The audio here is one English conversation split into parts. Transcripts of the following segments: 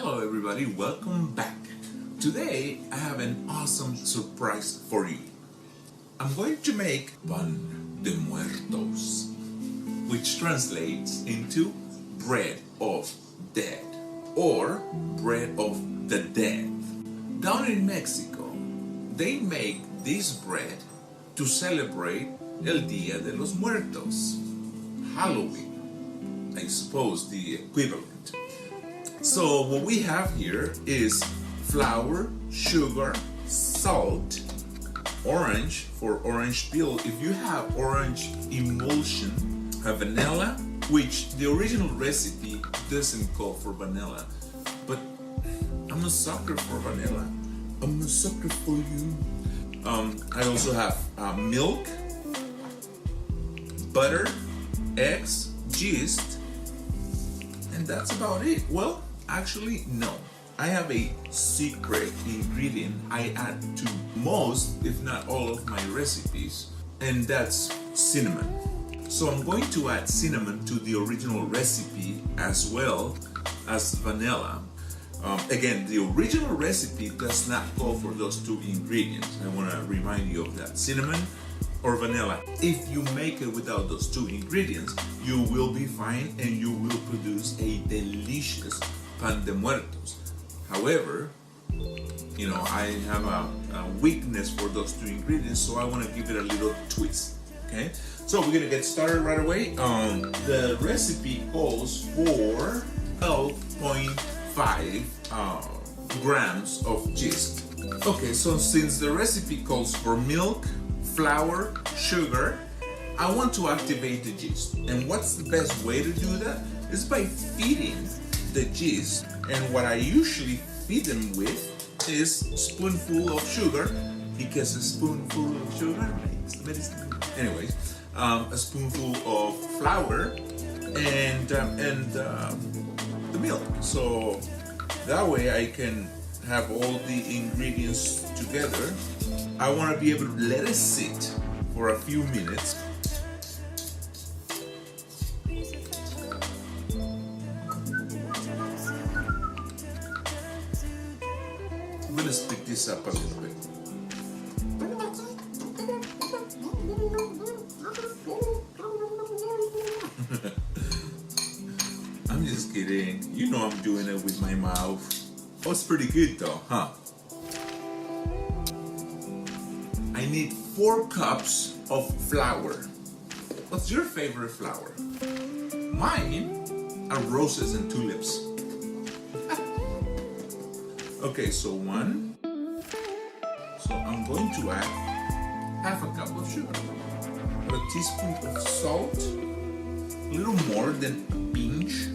Hello everybody, welcome back. Today I have an awesome surprise for you. I'm going to make Pan de Muertos, which translates into bread of dead or bread of the dead. Down in Mexico, they make this bread to celebrate El Día de los Muertos, Halloween, I suppose the equivalent. So what we have here is flour, sugar, salt, orange for orange peel. If you have orange emulsion, vanilla, which the original recipe doesn't call for vanilla, but I'm a sucker for vanilla. I'm a sucker for you. I also have milk, butter, eggs, yeast, and that's about it. Well, actually, no. I have a secret ingredient I add to most, if not all of my recipes, and that's cinnamon. So I'm going to add cinnamon to the original recipe as well as vanilla. Again, the original recipe does not call for those two ingredients. I want to remind you of that. Cinnamon or vanilla. If you make it without those two ingredients, you will be fine and you will produce a delicious Pan de Muertos. However, I have a weakness for those two ingredients, so I want to give it a little twist. Okay, so we're gonna get started right away. The recipe calls for 12.5 grams of yeast. Okay, so since the recipe calls for milk, flour, sugar, I want to activate the yeast. And what's the best way to do that? Is by feeding the yeast. And what I usually feed them with is a spoonful of sugar, because a spoonful of sugar makes the medicine. Anyways, a spoonful of flour and the milk. So that way I can have all the ingredients together. I want to be able to let it sit for a few minutes. I'm going to speed this up a little bit. I'm just kidding. You know I'm doing it with my mouth. Oh, it's pretty good though, huh? I need 4 cups of flour. What's your favorite flour? Mine are roses and tulips. Okay, so 1. So I'm going to add half a cup of sugar, a teaspoon of salt, a little more than a pinch,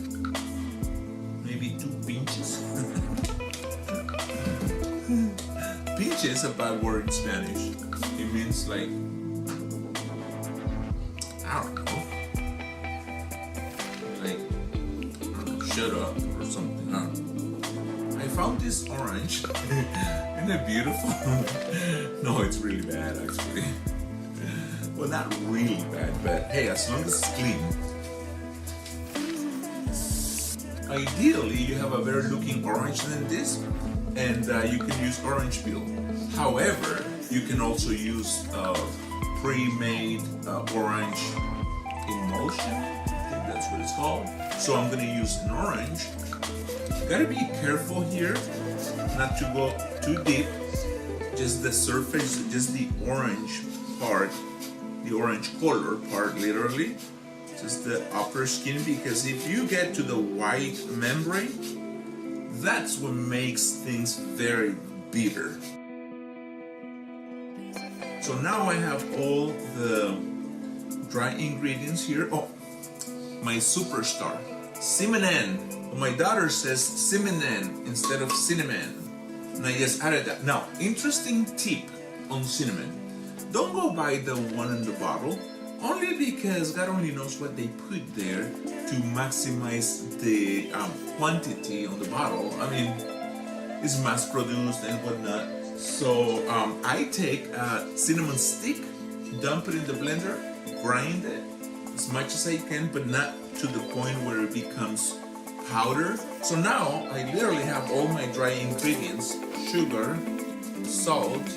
maybe 2 pinches. Pinch is a bad word in Spanish. It means like, I don't know, shut up or something. I don't know. I found this orange. Isn't it beautiful? No, it's really bad actually. Well, not really bad, but hey, as long as it's clean. Ideally, you have a better looking orange than this, and you can use orange peel. However, you can also use pre-made orange emulsion. I think that's what it's called. So I'm gonna use an orange. Gotta be careful here not to go too deep. Just the surface, just the orange part, the orange color part, literally. Just the upper skin, because if you get to the white membrane, that's what makes things very bitter. So now I have all the dry ingredients here. Oh, my superstar, cinnamon. My daughter says cinnamon instead of cinnamon, and I just added that. Now, interesting tip on cinnamon. Don't go buy the one in the bottle, only because God only knows what they put there to maximize the quantity on the bottle. I mean, it's mass produced and whatnot. So I take a cinnamon stick, dump it in the blender, grind it as much as I can, but not to the point where it becomes powder. So now I literally have all my dry ingredients: sugar, salt,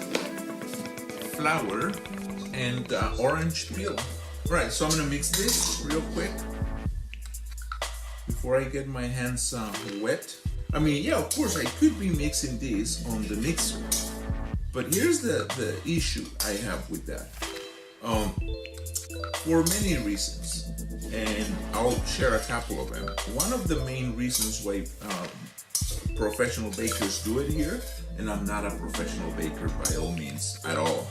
flour, and orange peel. Right, so I'm gonna mix this real quick before I get my hands wet. I mean, yeah, of course I could be mixing this on the mixer, but here's the issue I have with that. For many reasons, and I'll share a couple of them. One of the main reasons why professional bakers do it here, and I'm not a professional baker by all means at all.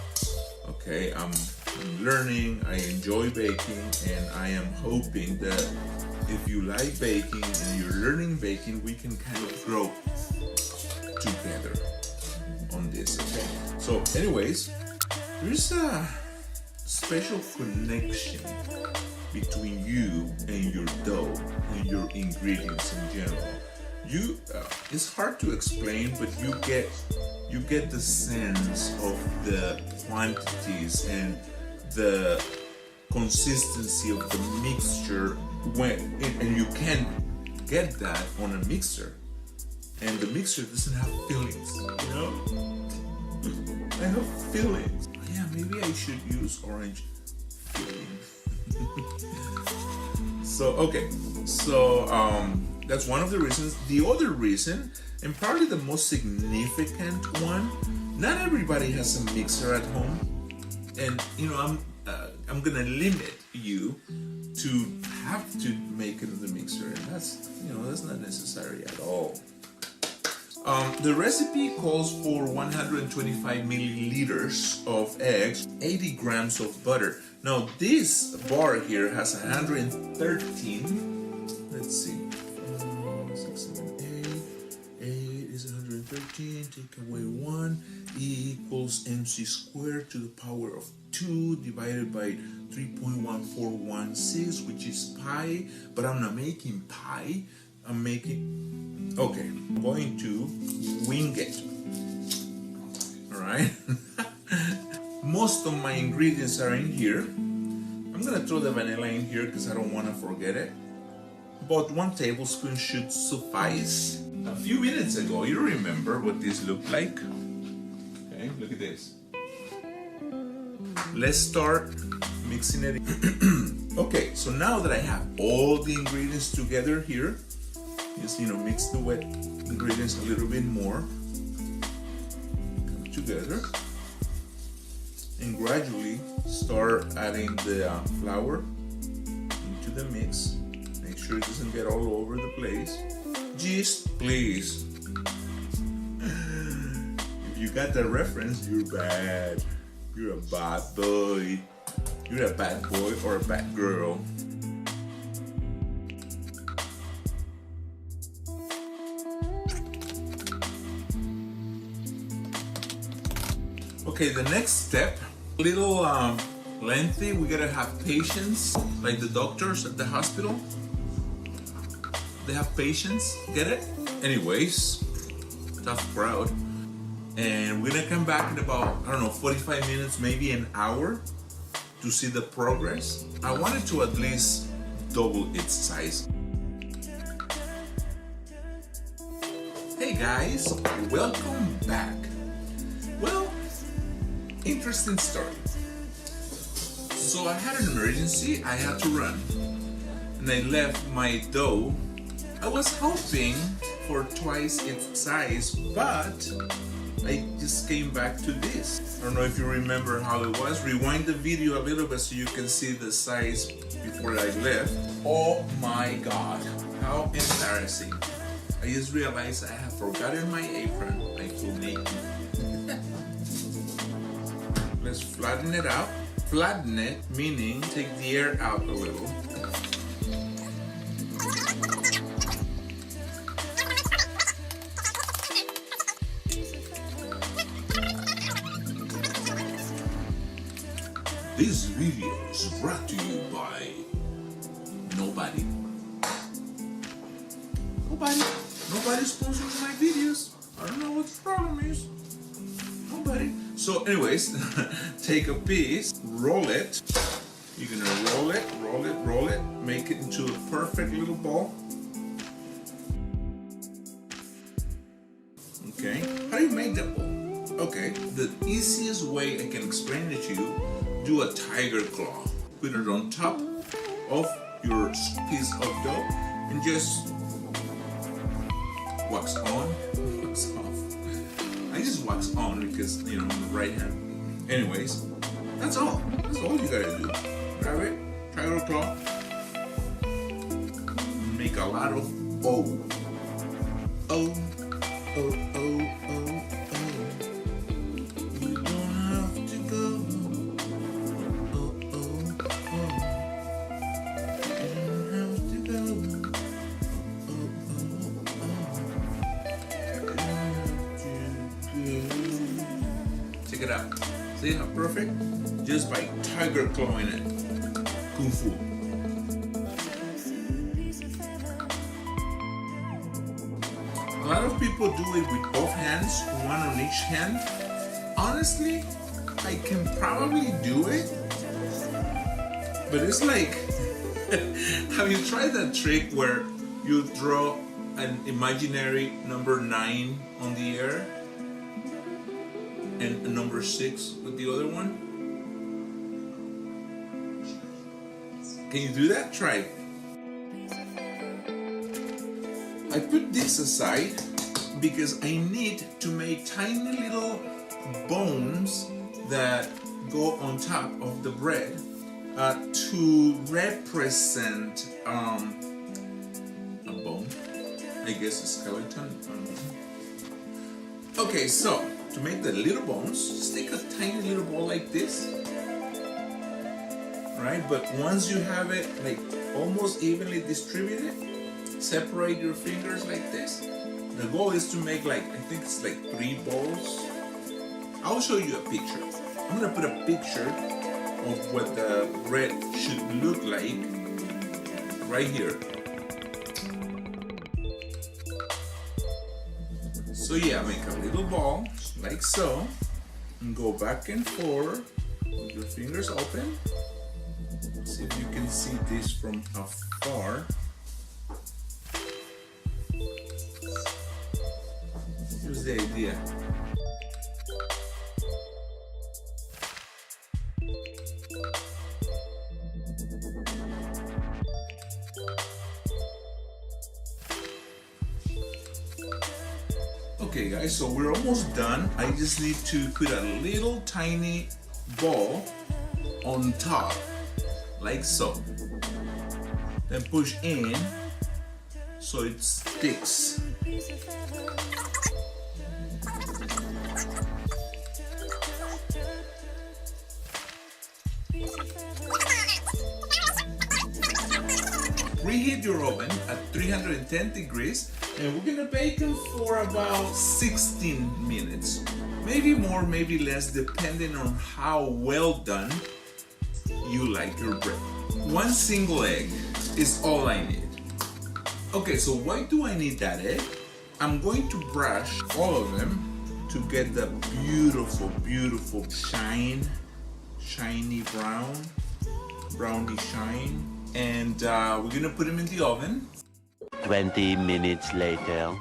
Okay, I'm learning, I enjoy baking, and I am hoping that if you like baking and you're learning baking, we can kind of grow together on this, okay? So anyways, there's a special connection between you and your dough and your ingredients in general. It's hard to explain, but you get the sense of the quantities and the consistency of the mixture and you can't get that on a mixer, and the mixer doesn't have fillings, you know. I have fillings. Yeah, maybe I should use orange fillings. So that's one of the reasons. The other reason, and probably the most significant one, not everybody has a mixer at home, and you know, I'm gonna limit you to have to make it in the mixer, and that's not necessary at all. The recipe calls for 125 milliliters of eggs, 80 grams of butter. Now this bar here has 113. Let's see. 6, 7, 8. 8 is 113. Take away 1 equals mc squared to the power of 2 divided by 3.1416, which is pi. But I'm not making pi. I'm going to wing it. Alright? Most of my ingredients are in here. I'm gonna throw the vanilla in here because I don't want to forget it. About 1 tablespoon should suffice. A few minutes ago, you remember what this looked like? Okay, look at this. Let's start mixing it in. Okay, so now that I have all the ingredients together here, just mix the wet ingredients a little bit more, come together, and gradually start adding the flour into the mix. Make sure it doesn't get all over the place. Just please, if you got that reference, you're bad. You're a bad boy. You're a bad boy or a bad girl. Okay, the next step, a little lengthy. We gotta have patience, like the doctors at the hospital. They have patience, get it? Anyways, tough crowd. And we're gonna come back in about, 45 minutes, maybe an hour to see the progress. I wanted to at least double its size. Hey guys, welcome back. Well, interesting story. So I had an emergency, I had to run. And I left my dough. I was hoping for twice its size, but I just came back to this. I don't know if you remember how it was. Rewind the video a little bit so you can see the size before I left. Oh my God, how embarrassing. I just realized I have forgotten my apron. I feel naked. Let's flatten it out. Flatten it, meaning take the air out a little. This video is brought to you by nobody. Nobody sponsors my videos. I don't know what the problem is. Nobody. So anyways, take a piece, roll it. You're gonna roll it, make it into a perfect little ball. Okay, how do you make that ball? Okay, the easiest way I can explain it to you, do a tiger claw. Put it on top of your piece of dough and just wax on, wax off. I just wax on because, you know, I'm the right hand. Anyways, that's all. That's all you gotta do. Grab it, tiger claw, make a lot of oh. Oh, oh, oh, oh, oh. You don't have to go. Oh, oh, oh. You don't have to go. Oh, oh, oh. You don't have to go. Check it out. See how perfect? Just by tiger clawing it. Kung Fu. A lot of people do it with both hands, one on each hand. Honestly, I can probably do it, but it's like, have you tried that trick where you draw an imaginary number 9 on the air and a number 6 with the other one? Can you do that? Try it. I put this aside because I need to make tiny little bones that go on top of the bread to represent a bone, I guess a skeleton. Okay, so to make the little bones, just take a tiny little ball like this, right? But once you have it like almost evenly distributed, separate your fingers like this. The goal is to make like, I think it's like 3 balls. I'll show you a picture. I'm gonna put a picture of what the bread should look like right here. So yeah, make a little ball like so and go back and forth with your fingers open. See if you can see this from afar. Here's the idea. Okay guys, so we're almost done. I just need to put a little tiny ball on top, like so. Then push in so it sticks. Preheat your oven at 310 degrees and we're gonna bake them for about 16 minutes. Maybe more, maybe less, depending on how well done you like your bread. 1 single egg is all I need. Okay, so why do I need that egg? I'm going to brush all of them to get the beautiful, beautiful shiny brown, browny shine. And we're gonna put them in the oven. 20 minutes later.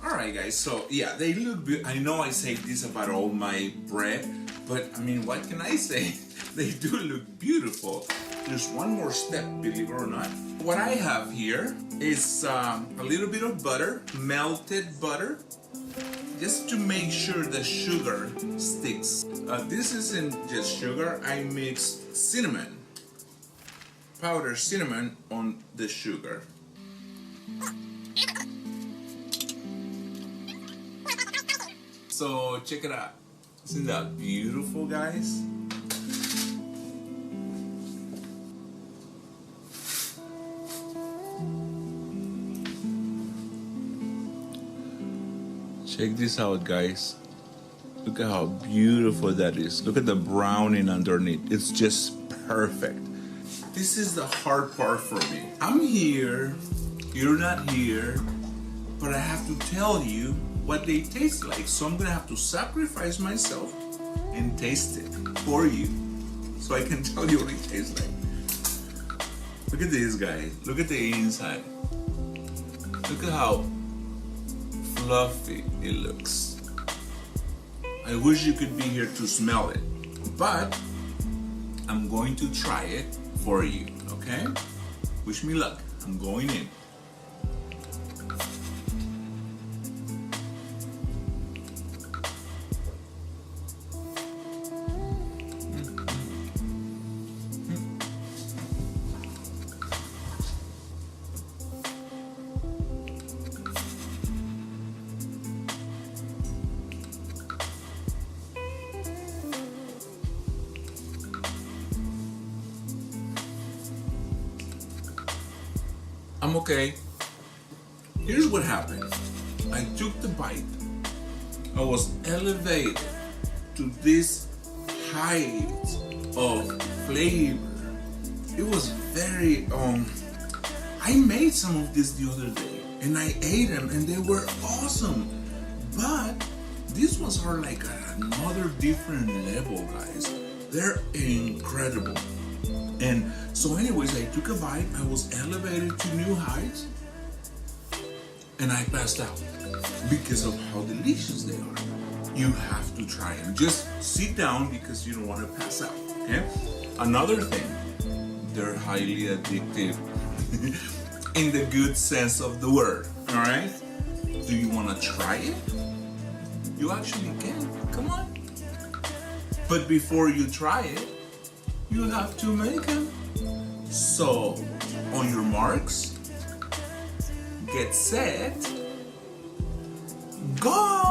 Alright guys, so yeah, they look good. I know I say this about all my bread, but I mean, what can I say? They do look beautiful. There's one more step, believe it or not. What I have here is a little bit of butter, melted butter, just to make sure the sugar sticks. This isn't just sugar, I mixed cinnamon, powdered cinnamon on the sugar. So check it out. Isn't that beautiful, guys? Check this out, guys. Look at how beautiful that is. Look at the browning underneath. It's just perfect. This is the hard part for me. I'm here, you're not here, but I have to tell you what they taste like. So I'm gonna have to sacrifice myself and taste it for you so I can tell you what it tastes like. Look at this, guys. Look at the inside. Look at how fluffy it looks. I wish you could be here to smell it, but I'm going to try it for you, okay? Wish me luck. I'm going in. I'm okay. Here's what happened. I took the bite. I was elevated to this height of flavor. It was very, I made some of this the other day and I ate them and they were awesome. But these ones are like at another different level, guys. They're incredible. And so anyways, I took a bite, I was elevated to new heights, and I passed out because of how delicious they are. You have to try them. Just sit down because you don't want to pass out, okay? Another thing, they're highly addictive in the good sense of the word, all right? Do you want to try it? You actually can, come on. But before you try it, you have to make them. So, on your marks, get set, go!